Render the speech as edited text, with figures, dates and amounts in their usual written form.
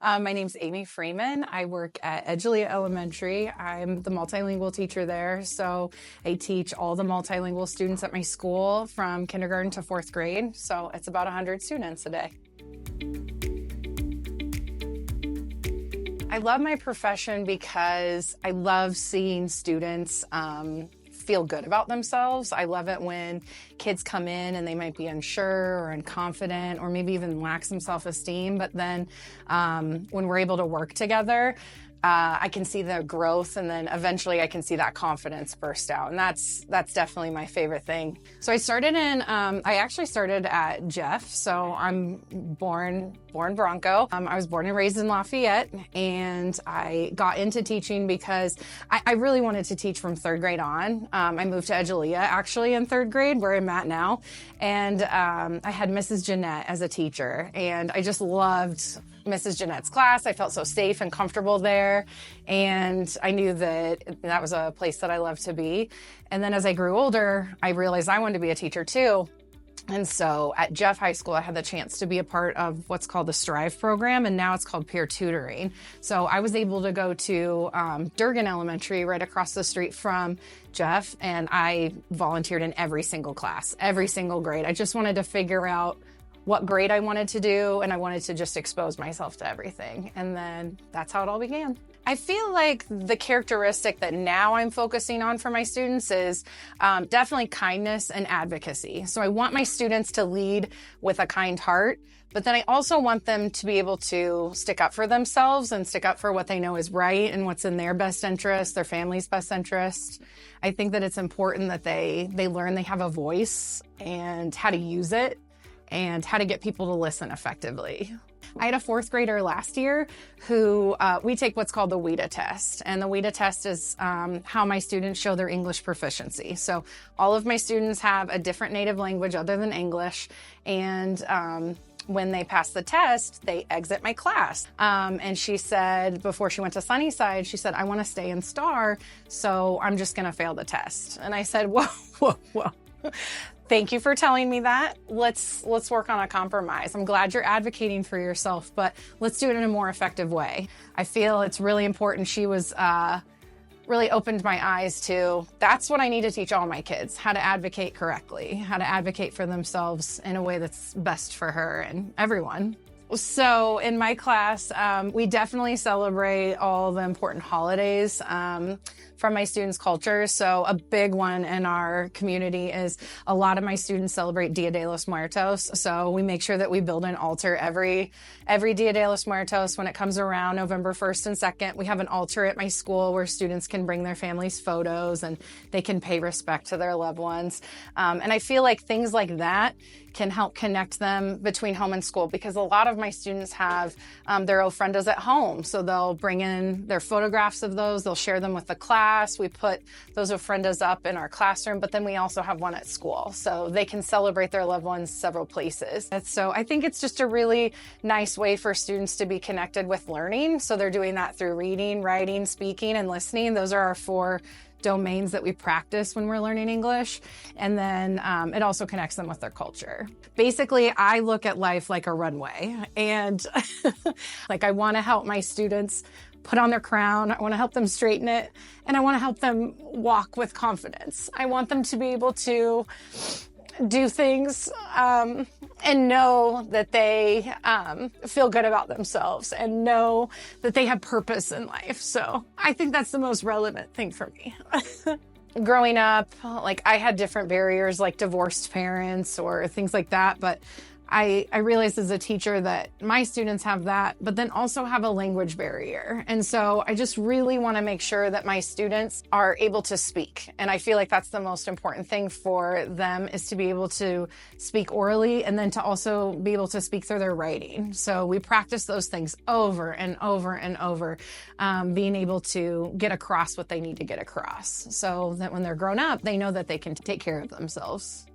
My name's Amy Freeman. I work at Edgelia Elementary. I'm the multilingual teacher there. So I teach all the multilingual students at my school from kindergarten to fourth grade. So it's about 100 students a day. I love my profession because I love seeing students feel good about themselves. I love it when kids come in and they might be unsure or unconfident or maybe even lack some self-esteem. But then when we're able to work together, I can see the growth, and then eventually I can see that confidence burst out. And that's definitely my favorite thing. So I actually started at Jeff. So I'm born Bronco. I was born and raised in Lafayette, and I got into teaching because I really wanted to teach from third grade on. I moved to Edgelia actually in third grade, where I'm at now. And I had Mrs. Jeanette as a teacher, and I just loved Mrs. Jeanette's class. I felt so safe and comfortable there. And I knew that was a place that I loved to be. And then as I grew older, I realized I wanted to be a teacher too. And so at Jeff High School, I had the chance to be a part of what's called the Strive program, and now it's called peer tutoring. So I was able to go to Durgan Elementary right across the street from Jeff, and I volunteered in every single class, every single grade. I just wanted to figure out what grade I wanted to do, and I wanted to just expose myself to everything. And then that's how it all began. I feel like the characteristic that now I'm focusing on for my students is definitely kindness and advocacy. So I want my students to lead with a kind heart, but then I also want them to be able to stick up for themselves and stick up for what they know is right and what's in their best interest, their family's best interest. I think that it's important that they learn they have a voice and how to use it and how to get people to listen effectively. I had a fourth grader last year who we take what's called the WIDA test. And the WIDA test is how my students show their English proficiency. So all of my students have a different native language other than English. And when they pass the test, they exit my class. And she said, before she went to Sunnyside, she said, "I want to stay in STAR, so I'm just going to fail the test." And I said, whoa. Thank you for telling me that. Let's work on a compromise. I'm glad you're advocating for yourself, but let's do it in a more effective way. I feel it's really important. She was really opened my eyes to, that's what I need to teach all my kids, how to advocate correctly, how to advocate for themselves in a way that's best for her and everyone. So in my class, we definitely celebrate all the important holidays from my students' cultures. So a big one in our community is a lot of my students celebrate Dia de los Muertos. So we make sure that we build an altar every Dia de los Muertos when it comes around November 1st and 2nd. We have an altar at my school where students can bring their family's photos and they can pay respect to their loved ones. And I feel like things like that can help connect them between home and school, because a lot of my students have their ofrendas at home. So they'll bring in their photographs of those, they'll share them with the class. We put those ofrendas up in our classroom, but then we also have one at school. So they can celebrate their loved ones several places. And so I think it's just a really nice way for students to be connected with learning. So they're doing that through reading, writing, speaking, and listening. Those are our 4 domains that we practice when we're learning English. And then it also connects them with their culture. Basically, I look at life like a runway, and like I want to help my students put on their crown. I want to help them straighten it, and I want to help them walk with confidence. I want them to be able to do things and know that they feel good about themselves and know that they have purpose in life. So I think that's the most relevant thing for me. Growing up, like I had different barriers like divorced parents or things like that, but I realized as a teacher that my students have that, but then also have a language barrier. And so I just really want to make sure that my students are able to speak. And I feel like that's the most important thing for them, is to be able to speak orally and then to also be able to speak through their writing. So we practice those things over and over and over, being able to get across what they need to get across so that when they're grown up, they know that they can take care of themselves.